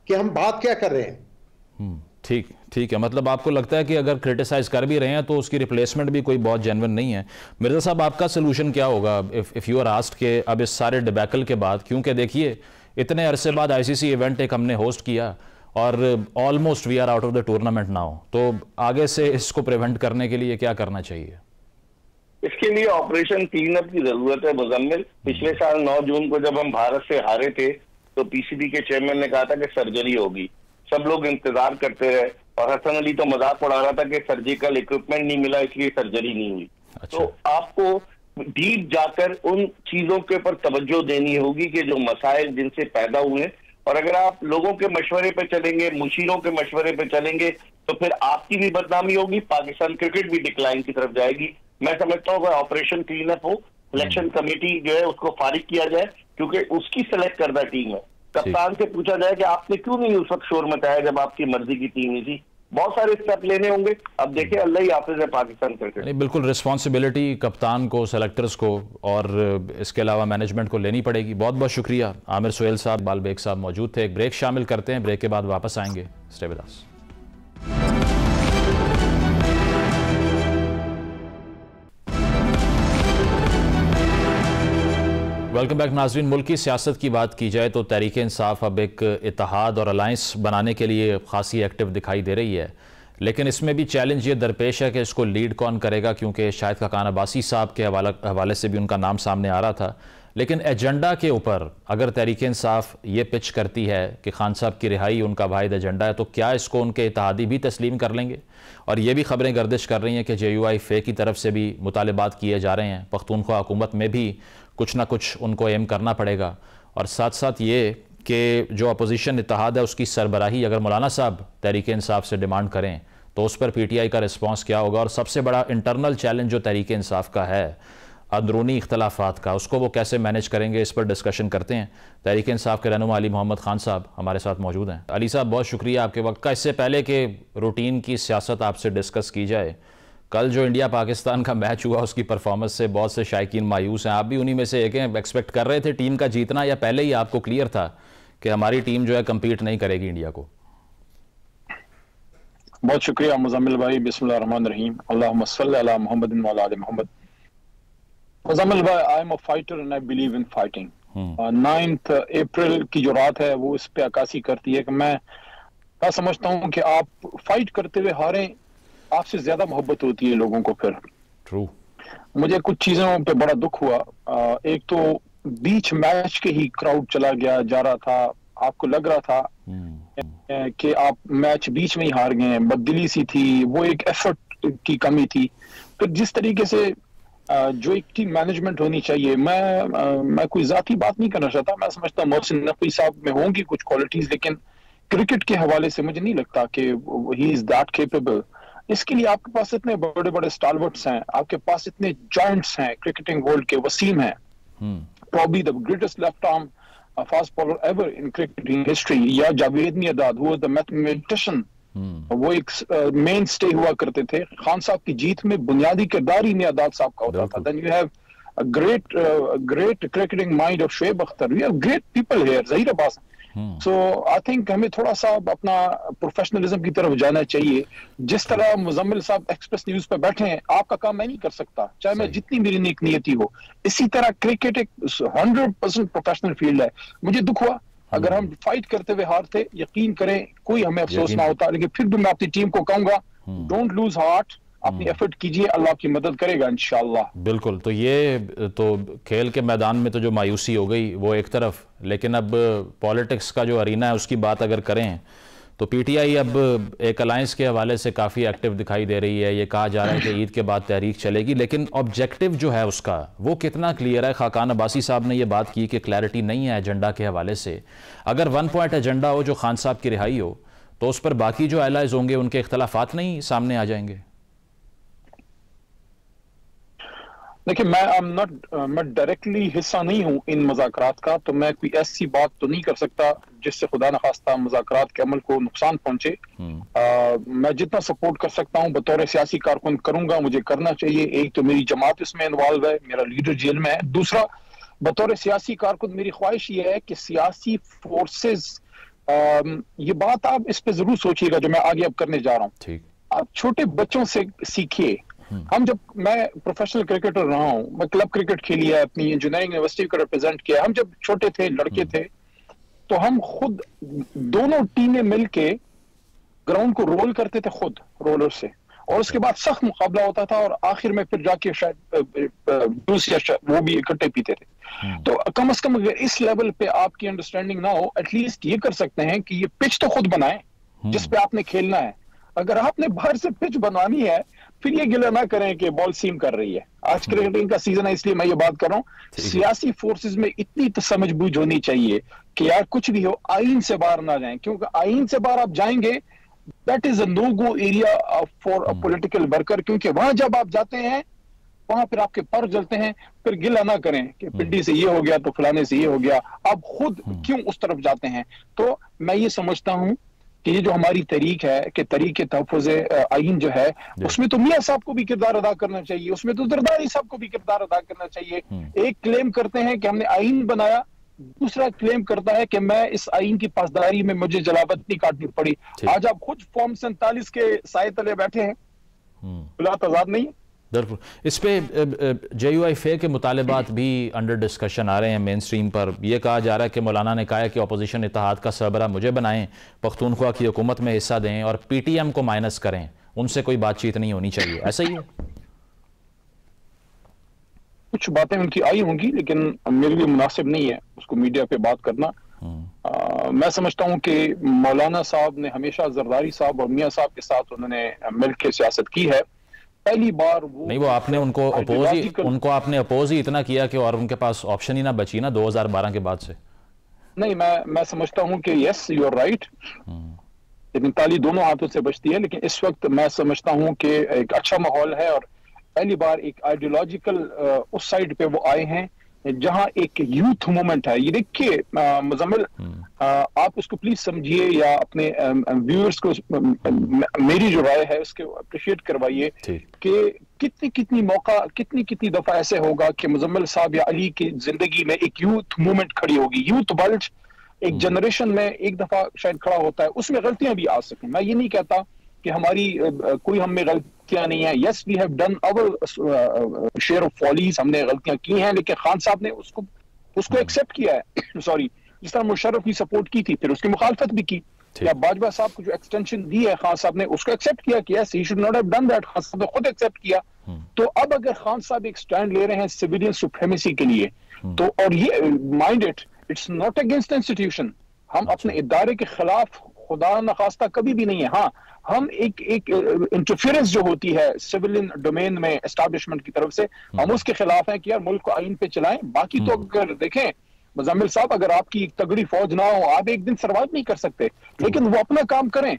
कि हम बात क्या कर रहे हैं। ठीक है, मतलब आपको लगता है कि अगर क्रिटिसाइज कर भी रहे हैं तो उसकी रिप्लेसमेंट भी कोई बहुत जेन्युइन नहीं है। मिर्जा साहब, आपका सोल्यूशन क्या होगा इफ यू आर आस्क्ड के अब इस सारे डिबैकल के बाद? क्योंकि देखिए, इतने अरसे बाद आईसीसी इवेंट एक हमने होस्ट किया और almost we are out of the tournament now, तो आगे से इसको प्रिवेंट करने के लिए क्या करना चाहिए? इसके लिए ऑपरेशन क्लीन अप की जरूरत है मुजम्मिल। पिछले साल 9 जून को जब हम भारत से हारे थे तो पीसीबी के चेयरमैन ने कहा था कि सर्जरी होगी, सब लोग इंतजार करते रहे और हसन अली तो मजाक उड़ा रहा था कि सर्जिकल इक्विपमेंट नहीं मिला इसलिए सर्जरी नहीं हुई। अच्छा। तो आपको डीप जाकर उन चीजों के ऊपर तवज्जो देनी होगी कि जो मसाइल जिनसे पैदा हुए हैं, और अगर आप लोगों के मशवरे पे चलेंगे, मुशीरों के मशवरे पे चलेंगे, तो फिर आपकी भी बदनामी होगी, पाकिस्तान क्रिकेट भी डिक्लाइन की तरफ जाएगी। मैं समझता हूँ अगर ऑपरेशन क्लीन अप हो, सिलेक्शन कमेटी जो है उसको फारिग किया जाए, क्योंकि उसकी सेलेक्ट करदा टीम है। कप्तान से पूछा जाए कि आपने क्यों नहीं उस वक्त शोर मचाया जब आपकी मर्जी की टीम ही थी। बहुत सारे स्टेप लेने होंगे। अब देखिए, अल्लाह ही हाफिज है पाकिस्तान क्रिकेट। नहीं, बिल्कुल रिस्पॉन्सिबिलिटी कप्तान को, सेलेक्टर्स को और इसके अलावा मैनेजमेंट को लेनी पड़ेगी। बहुत बहुत शुक्रिया। आमिर सुहेल साहब, बाल बेग साहब मौजूद थे। एक ब्रेक शामिल करते हैं, ब्रेक के बाद वापस आएंगे। Stay with us. Welcome back नाजरीन। मुल्क की सियासत की बात की जाए तो तहरीक इंसाफ अब एक इत्तेहाद और अलायंस बनाने के लिए खासी एक्टिव दिखाई दे रही है, लेकिन इसमें भी चैलेंज ये दरपेश है कि इसको लीड कौन करेगा, क्योंकि शायद खान अब्बासी साहब के हवाले से भी उनका नाम सामने आ रहा था। लेकिन एजेंडा के ऊपर अगर तहरीक इंसाफ ये पिच करती है कि खान साहब की रिहाई उनका वाहिद एजेंडा है, तो क्या इसको उनके इत्तेहादी भी तस्लीम कर लेंगे? और ये भी खबरें गर्दिश कर रही हैं कि JUI की तरफ से भी मुतालबात किए जा रहे हैं, पख्तूनख्वा हुकूमत में भी कुछ ना कुछ उनको एम करना पड़ेगा। और साथ साथ ये कि जो अपोजिशन इत्तेहाद है उसकी सरबराही अगर मौलाना साहब तहरीक इंसाफ से डिमांड करें तो उस पर PTI का रिस्पॉन्स क्या होगा? और सबसे बड़ा इंटरनल चैलेंज जो तहरीक इंसाफ का है, अंदरूनी इख्तलाफात का, उसको वो कैसे मैनेज करेंगे, इस पर डिस्कशन करते हैं। तहरीक इंसाफ के रहनुमा अली मोहम्मद खान साहब हमारे साथ मौजूद हैं। अली साहब, बहुत शुक्रिया आपके वक्त का। इससे पहले कि रूटीन की सियासत आपसे डिस्कस की जाए, कल जो इंडिया पाकिस्तान का मैच हुआ उसकी परफॉर्मेंस से बहुत से शायकीन मायूस हैं, आप भी उन्हीं में से एक हैं। एक्सपेक्ट कर रहे थे टीम का जीतना, या पहले ही आपको क्लियर था कि हमारी टीम जो है कम्पीट नहीं करेगी इंडिया को? बहुत शुक्रिया मुजम्मिल भाई। बिस्मिल्लाहिर्रहमानिर्रहीम, अल्लाहुम्मा सल्ली अला मुहम्मद व अला आलि मुहम्मद। मुजम्मिल भाई, I am a fighter and I believe in fighting. 9 अप्रैल की जो रात है वो इस पे अक्कासी करती है कि मैं समझता हूँ कि आप फाइट करते हुए हारें, आपसे ज्यादा मोहब्बत होती है लोगों को फिर। ट्रू। मुझे कुछ चीजों पे बड़ा दुख हुआ। एक तो बीच मैच के ही क्राउड चला गया जा रहा था, आपको लग रहा था कि आप मैच बीच में ही हार गए हैं, बददिली सी थी, वो एक एफर्ट की कमी थी। फिर जिस तरीके से जो एक टीम मैनेजमेंट होनी चाहिए, मैं कोई जाती बात नहीं करना चाहता, मैं समझता हूँ मोहसिन नकवी साहब में होंगी कुछ क्वालिटीज, लेकिन क्रिकेट के हवाले से मुझे नहीं लगता कि ही इज दैट केपेबल। इसके लिए आपके पास इतने बड़े बड़े स्टालवर्ट्स हैं, आपके पास इतने जॉइंट्स हैं क्रिकेटिंग वर्ल्ड के, वसीम हैं, probably the greatest left arm fast bowler ever in cricketing history, या Javed my dad who was the mathematician, वो एक मेन स्टे हुआ करते थे। खान साहब की जीत में बुनियादी किरदार ही मियादाद साहब का होता था। Then you have a great cricketing mind of Shoaib Akhtar. We have great people here, Zaheer Abbas. So I think हमें थोड़ा सा अपना प्रोफेशनलिज्म की तरफ जाना चाहिए। जिस तरह मुजम्मिल साहब एक्सप्रेस न्यूज पे बैठे हैं, आपका काम मैं नहीं कर सकता, चाहे मैं जितनी मेरी नेक नियति हो। इसी तरह क्रिकेट एक 100% प्रोफेशनल फील्ड है। मुझे दुख हुआ अगर हम फाइट करते हुए हारते, यकीन करें कोई हमें अफसोस ना होता, लेकिन फिर भी मैं अपनी टीम को कहूंगा, डोंट लूज हार्ट, अपनी एफर्ट कीजिए, अल्लाह की मदद करेगा इंशाअल्लाह। बिल्कुल। तो ये तो खेल के मैदान में तो जो मायूसी हो गई वो एक तरफ, लेकिन अब पॉलिटिक्स का जो अरीना है उसकी बात अगर करें तो पीटीआई अब एक अलायंस के हवाले से काफ़ी एक्टिव दिखाई दे रही है। ये कहा जा रहा है कि ईद के बाद तहरीक चलेगी, लेकिन ऑब्जेक्टिव जो है उसका वो कितना क्लियर है? खाकान अब्बासी साहब ने ये बात की कि क्लैरिटी नहीं है एजेंडा के हवाले से। अगर 1 पॉइंट एजेंडा हो जो खान साहब की रिहाई हो, तो उस पर बाकी जो एलाइज होंगे उनके इख्तलाफात नहीं सामने आ जाएंगे? देखिए, मैं डायरेक्टली हिस्सा नहीं हूं इन मुज़ाकरात का, तो मैं कोई ऐसी बात तो नहीं कर सकता जिससे खुदा न खास्ता मुज़ाकरात के अमल को नुकसान पहुंचे। मैं जितना सपोर्ट कर सकता हूं बतौर सियासी कारकुन करूंगा, मुझे करना चाहिए। एक तो मेरी जमात इसमें इन्वॉल्व है, मेरा लीडर जेल में है। दूसरा, बतौर सियासी कारकुन मेरी ख्वाहिश ये है कि सियासी फोर्सेस, ये बात आप इस पे जरूर सोचिएगा जो मैं आगे अब करने जा रहा हूँ। आप छोटे बच्चों से सीखिए। मैं प्रोफेशनल क्रिकेटर रहा हूं, मैं क्लब क्रिकेट खेली है, अपनी इंजीनियरिंग यूनिवर्सिटी को रिप्रेजेंट किया। हम जब छोटे थे, लड़के थे, तो हम खुद दोनों टीमें मिलके ग्राउंड को रोल करते थे खुद रोलर से, और उसके बाद सख्त मुकाबला होता था और आखिर में फिर जाके शायद जूस या वो भी इकट्ठे पीते थे। तो कम से कम अगर इस लेवल पे आपकी अंडरस्टैंडिंग ना हो, एटलीस्ट ये कर सकते हैं कि ये पिच तो खुद बनाएं जिस पे आपने खेलना है। अगर आपने बाहर से पिच बनवानी है, फिर ये गिला ना करें कि बॉल सीम कर रही है। आज क्रिकेटिंग का सीजन है, इसलिए मैं ये बात कर रहा हूँ। सियासी फोर्सेस में इतनी तो समझबूझ होनी चाहिए कि यार कुछ भी हो, आईन से बाहर ना जाएं, क्योंकि आईन से बाहर आप जाएंगे, that is a no go area for a political worker, क्योंकि वहां जब आप जाते हैं वहां फिर आपके पर जलते हैं। फिर गिला ना करें कि पिंडी से ये हो गया तो फलाने से ये हो गया, आप खुद क्यों उस तरफ जाते हैं। तो मैं ये समझता हूं कि ये जो हमारी तहरीक है कि तहरीक तहफ़्फ़ुज़ आईन जो है, उसमें तो मियां साहब को भी किरदार अदा करना चाहिए, उसमें तो जरदारी साहब को भी किरदार अदा करना चाहिए। एक क्लेम करते हैं कि हमने आईन बनाया, दूसरा क्लेम करता है कि मैं इस आईन की पासदारी में मुझे जलावत नहीं काटनी पड़ी। आज आप खुद फॉर्म 47 के साए तले बैठे हैं, बिलात आजाद नहीं। इस पे JUI के मुतालबात भी अंडर डिस्कशन आ रहे हैं मेन स्ट्रीम पर। यह कहा जा रहा है कि मौलाना ने कहा है कि अपोजिशन इत्तेहाद का सरबरा मुझे बनाएं, पख्तूनख्वा की हुकूमत में हिस्सा दें और PTM को माइनस करें, उनसे कोई बातचीत नहीं होनी चाहिए। ऐसा ही है? कुछ बातें उनकी आई होंगी, लेकिन मेरे लिए मुनासिब नहीं है उसको मीडिया पे बात करना। मैं समझता हूं कि मौलाना साहब ने हमेशा जरदारी साहब और मियां साहब के साथ उन्होंने मिलकर सियासत की है। पहली बार वो आपने उनको आपने अपोज ही इतना किया कि और उनके पास ऑप्शन ही ना बची ना 2012 के बाद से। नहीं, मैं समझता हूं कि यस यू आर राइट, लेकिन ताली दोनों हाथों से बचती है। लेकिन इस वक्त मैं समझता हूं कि एक अच्छा माहौल है और पहली बार एक आइडियोलॉजिकल उस साइड पे वो आए हैं जहां एक यूथ मूवमेंट है। ये देखिए मुजम्मिल, आप उसको प्लीज समझिए या अपने व्यूअर्स को मेरी जो राय है उसके अप्रिशिएट करवाइए कि कितनी दफा ऐसे होगा कि मुजम्मिल साहब या अली की जिंदगी में एक यूथ मूवमेंट खड़ी होगी। यूथ बल्ज एक जनरेशन में एक दफा शायद खड़ा होता है, उसमें गलतियां भी आ सकें। मैं ये नहीं कहता कि हमारी कोई हम में गलतियां नहीं है। Yes, we have done our share of follies, हमने गलतियां की हैं, लेकिन खान साहब ने उसको एक्सेप्ट किया है। सॉरी, जिस तरह मुशर्रफ की सपोर्ट की थी, फिर उसकी मुखालफत भी की, या बाजवा साहब को जो एक्सटेंशन दी है खान साहब ने उसको एक्सेप्ट किया कि yes he should not have done that, Khan साहब ने खुद एक्सेप्ट किया। तो अब अगर खान साहब एक स्टैंड ले रहे हैं सिविलियन सुप्रीमेसी के लिए, तो और ये mind it's not against institution, हम अपने इदारे के खिलाफ खुदा न खास्ता कभी भी नहीं है। हाँ, हम एक इंटरफेरेंस जो होती है सिविलियन डोमेन में एस्टैब्लिशमेंट की तरफ से, हम उसके खिलाफ हैं कि यार मुल्क को आईन पे चलाएं। बाकी तो अगर देखें मुजम्मिल साहब, अगर आपकी एक तगड़ी फौज ना हो, आप एक दिन सर्वाइव नहीं कर सकते, लेकिन वो अपना काम करें,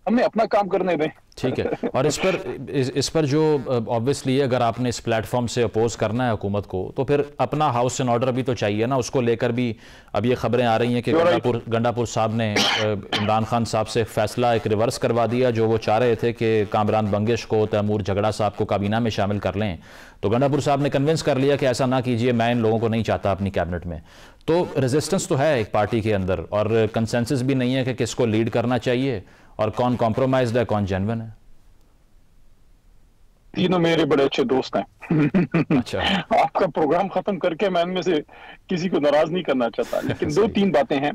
हमें अपना काम करने दें। ठीक है। और इस पर जो ऑब्वियसली अगर आपने इस प्लेटफॉर्म से अपोज करना है हुकूमत को, तो फिर अपना हाउस एंड ऑर्डर भी तो चाहिए ना। उसको लेकर भी अब ये खबरें आ रही हैं कि गंडापुर साहब ने इमरान खान साहब से फैसला एक रिवर्स करवा दिया, जो वो चाह रहे थे कि कामरान बंगिश को, तैमूर झगड़ा साहब को काबीना में शामिल कर लें, तो गंडापुर साहब ने कन्विंस कर लिया कि ऐसा ना कीजिए, मैं इन लोगों को नहीं चाहता अपनी कैबिनेट में। तो रेजिस्टेंस तो है एक पार्टी के अंदर, और कंसेंसस भी नहीं है कि किसको लीड करना चाहिए और कौन कॉम्प्रोमाइज्ड है, कौन जेन्युइन है। तीनों मेरे बड़े अच्छे दोस्त हैं। अच्छा। आपका प्रोग्राम खत्म करके मैं इनमें से किसी को नाराज नहीं करना चाहता, लेकिन 2-3 बातें हैं।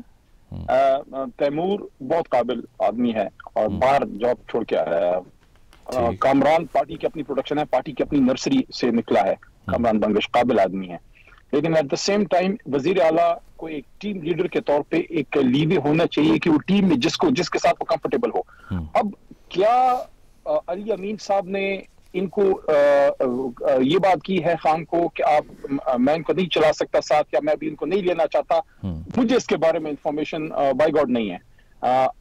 तैमूर बहुत काबिल आदमी है और बाहर जॉब छोड़ के आया है। कामरान पार्टी की अपनी प्रोडक्शन है, पार्टी की अपनी नर्सरी से निकला है। कामरान बंगिश काबिल आदमी है, लेकिन एट द सेम टाइम वजीर आला को एक टीम लीडर के तौर पे एक लीवे होना चाहिए कि वो टीम में जिसके साथ वो कंफर्टेबल हो। अब क्या अली अमीन साहब ने इनको ये बात की है खान को कि मैं इनको नहीं चला सकता साथ, या मैं भी इनको नहीं लेना चाहता, मुझे इसके बारे में इंफॉर्मेशन बाय गॉड नहीं है।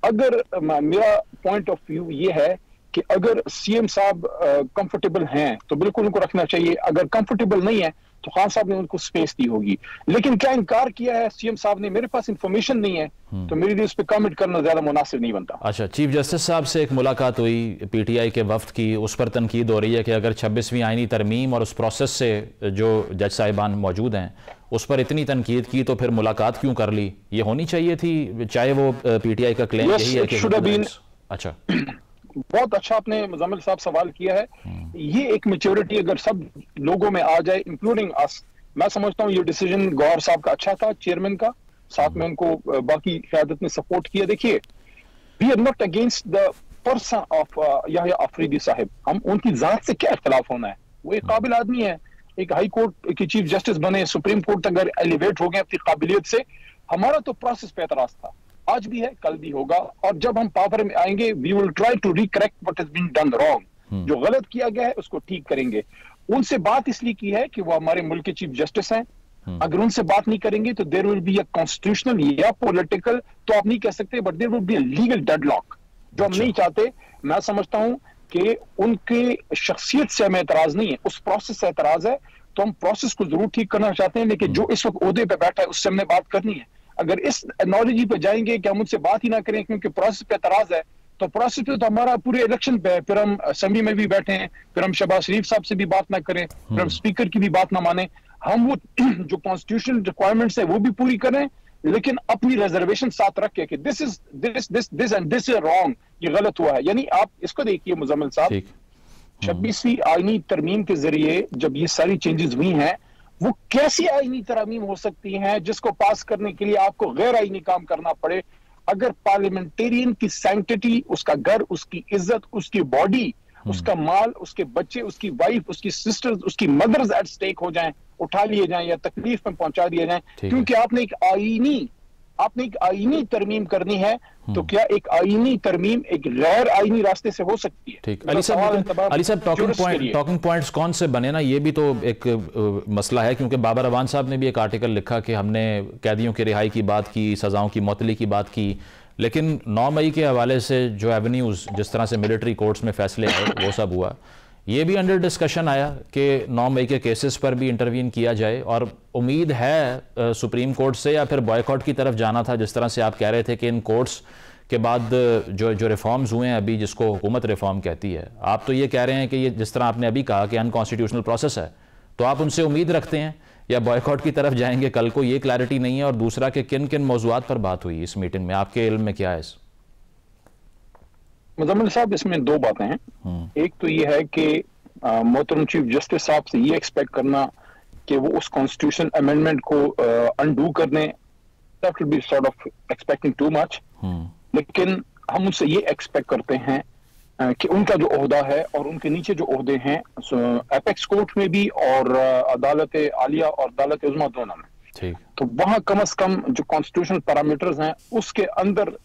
अगर मेरा पॉइंट ऑफ व्यू ये है कि अगर सीएम साहब कंफर्टेबल हैं तो बिल्कुल उनको रखना चाहिए, अगर कंफर्टेबल नहीं है तो खान साहब ने उनको स्पेस दी होगी। लेकिन क्या इनकार किया है सीएम साहब ने, मेरे पास इंफॉर्मेशन नहीं है, तो मेरे लिए उस पर कमेंट करना ज्यादा मुनासिब नहीं बनता। अच्छा, चीफ जस्टिस साहब से एक मुलाकात हुई पीटीआई के वफ्द की, उस पर तनकीद हो रही है कि अगर 26वीं आईनी तरमीम और उस प्रोसेस से जो जज साहिबान मौजूद हैं उस पर इतनी तनकीद की तो फिर मुलाकात क्यों कर ली? ये होनी चाहिए थी, चाहे वो पीटीआई का क्लेम यही है कि अच्छा, बहुत अच्छा आपने मुजम्मिल साहब सवाल किया है। ये एक मैच्योरिटी अगर सब लोगों में आ जाए इंक्लूडिंग अस, मैं समझता हूँ ये डिसीजन गौहर साहब का अच्छा था, चेयरमैन का, साथ में उनको बाकी क़यादत ने सपोर्ट किया। देखिए, we are not against the person of Yahya Afridi साहब, हम उनकी जात से क्या इख्तिलाफ होना है, वो एक काबिल आदमी है, एक हाई कोर्ट के चीफ जस्टिस बने, सुप्रीम कोर्ट अगर एलिवेट हो गए अपनी काबिलियत से। हमारा तो प्रोसेस पे एतराज था, आज भी है, कल भी होगा, और जब हम पावर में आएंगे we will try to recorrect what has been done wrong, जो गलत किया गया है उसको ठीक करेंगे। उनसे बात इसलिए की है कि वो हमारे मुल्क के चीफ जस्टिस हैं, अगर उनसे बात नहीं करेंगे तो there will be a constitutional या पॉलिटिकल, तो आप नहीं कह सकते, but there will be a legal deadlock, जो हम नहीं चाहते। मैं समझता हूं कि उनके शख्सियत से हमें एतराज नहीं है, उस प्रोसेस से एतराज है, तो हम प्रोसेस को जरूर ठीक करना चाहते हैं, लेकिन जो इस वक्त ओहदे पे बैठा है उससे हमने बात करनी है। अगर इस एनोलॉजी पे जाएंगे कि हम उनसे बात ही ना करें क्योंकि प्रोसेस पे एतराज है, तो प्रोसेस पे तो हमारा पूरे इलेक्शन पे है, फिर हम असेंबली में भी बैठे हैं, फिर हम शहबाज शरीफ साहब से भी बात ना करें, फिर हम स्पीकर की भी बात ना माने, हम वो जो कॉन्स्टिट्यूशनल रिक्वायरमेंट्स है वो भी पूरी करें, लेकिन अपनी रिजर्वेशन साथ रख के कि this and this is wrong, ये गलत हुआ है। यानी आप इसको देखिए मुजम्मिल साहब, 26वीं आईनी तरमीम के जरिए जब ये सारी चेंजेस हुई हैं, वो कैसी आईनी तरमीम हो सकती हैं जिसको पास करने के लिए आपको गैर आईनी काम करना पड़े? अगर पार्लियामेंटेरियन की सैंक्टिटी, उसका घर, उसकी इज्जत, उसकी बॉडी, उसका माल, उसके बच्चे, उसकी वाइफ, उसकी सिस्टर्स, उसकी मदर्स एट स्टेक हो जाएं, उठा लिए जाएं या तकलीफ में पहुंचा दिए जाएं, क्योंकि आपने एक आईनी तरमीम करनी है, तो क्या एक आईनी तरमीम एक गैर आईनी रास्ते से हो सकती है? ठीक, अली साहब टॉकिंग पॉइंट्स कौन से बने ना, ये भी तो एक मसला है, क्योंकि बाबर अवान साहब ने भी एक आर्टिकल लिखा कि हमने कैदियों की रिहाई की बात की, सजाओं की मुअत्तली की बात की, लेकिन 9 मई के हवाले से जो एवेन्यूज़, जिस तरह से मिलिट्री कोर्ट्स में फैसले आए, वो सब हुआ, ये भी अंडर डिस्कशन आया कि 9 मई के केसेस पर भी इंटरवीन किया जाए, और उम्मीद है सुप्रीम कोर्ट से या फिर बॉयकॉट की तरफ जाना था, जिस तरह से आप कह रहे थे कि इन कोर्ट्स के बाद जो रिफॉर्म्स हुए हैं अभी, जिसको हुकूमत रिफॉर्म कहती है, आप तो ये कह रहे हैं कि ये जिस तरह आपने अभी कहा कि अनकॉन्स्टिट्यूशनल प्रोसेस है, तो आप उनसे उम्मीद रखते हैं या बॉयकॉट की तरफ जाएंगे कल को? ये क्लैरिटी नहीं है। और दूसरा कि किन किन मौज़ूआत पर बात हुई इस मीटिंग में, आपके इल्म में क्या है? मुजम्मिल साहब, इसमें दो बातें हैं। एक तो ये है कि मोहतरम चीफ जस्टिस साहब से ये एक्सपेक्ट करना कि वो उस कॉन्स्टिट्यूशन अमेंडमेंट को अनडू कर दें, that will be sort of expecting too much. लेकिन हम उनसे ये एक्सपेक्ट करते हैं कि उनका जो ओहदा है और उनके नीचे जो ओहदे हैं एपेक्स कोर्ट में भी और अदालत आलिया और अदालत उज़्मा दोनों में, तो वहां कम से कम जो कॉन्स्टिट्यूशनल पैरामीटर्स हैं उसके अंदर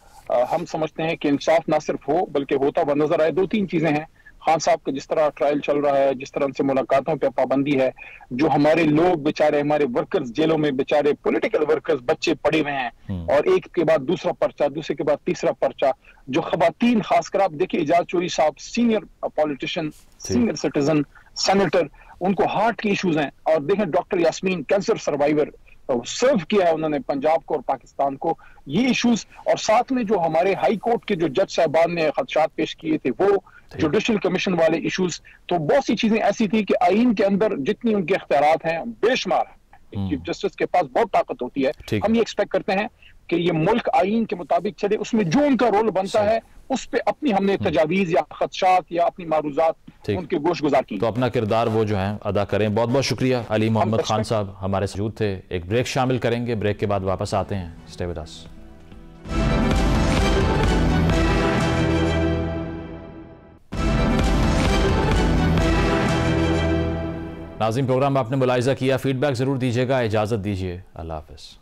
हम समझते हैं कि इंसाफ ना सिर्फ हो बल्कि होता हुआ नजर आए। 2-3 चीजें हैं, खान साहब का जिस तरह ट्रायल चल रहा है, जिस तरह से मुलाकातों पे पाबंदी है, जो हमारे लोग बेचारे, हमारे वर्कर्स जेलों में बेचारे, पॉलिटिकल वर्कर्स बच्चे पड़े हुए हैं, और एक के बाद दूसरा पर्चा, दूसरे के बाद तीसरा पर्चा, जो खवातीन, खासकर आप देखिए एजाज चोरी साहब, senior politician, senior citizen, senator, उनको हार्ट के इश्यूज हैं, और देखें डॉक्टर यास्मीन, कैंसर सर्वाइवर, सर्व किया है उन्होंने पंजाब को और पाकिस्तान को, ये इश्यूज, और साथ में जो हमारे हाई कोर्ट के जो जज साहबान ने खदशात पेश किए थे, वो जुडिशल कमीशन वाले इश्यूज, तो बहुत सी चीजें ऐसी थी कि आईन के अंदर जितनी उनके इख्तियारात हैं बेशुमार है, चीफ जस्टिस के पास बहुत ताकत होती है। हम ये एक्सपेक्ट करते हैं कि ये मुल्क आईन के मुताबिक चले, उसमें जो उनका रोल बनता है उस पे अपनी हमने तजावीज या खदशात या अपनी मारूजात उनके गोश गुजार की, तो अपना किरदार वो जो है अदा करें। बहुत बहुत शुक्रिया अली मोहम्मद खान साहब हमारे साथ मौजूद थे। एक ब्रेक शामिल करेंगे, ब्रेक के बाद वापस आते हैं। Stay with us. नाज़रीन, प्रोग्राम आपने मुलाहिज़ा किया, फीडबैक ज़रूर दीजिएगा। इजाज़त दीजिए, अल्लाह हाफ़िज़।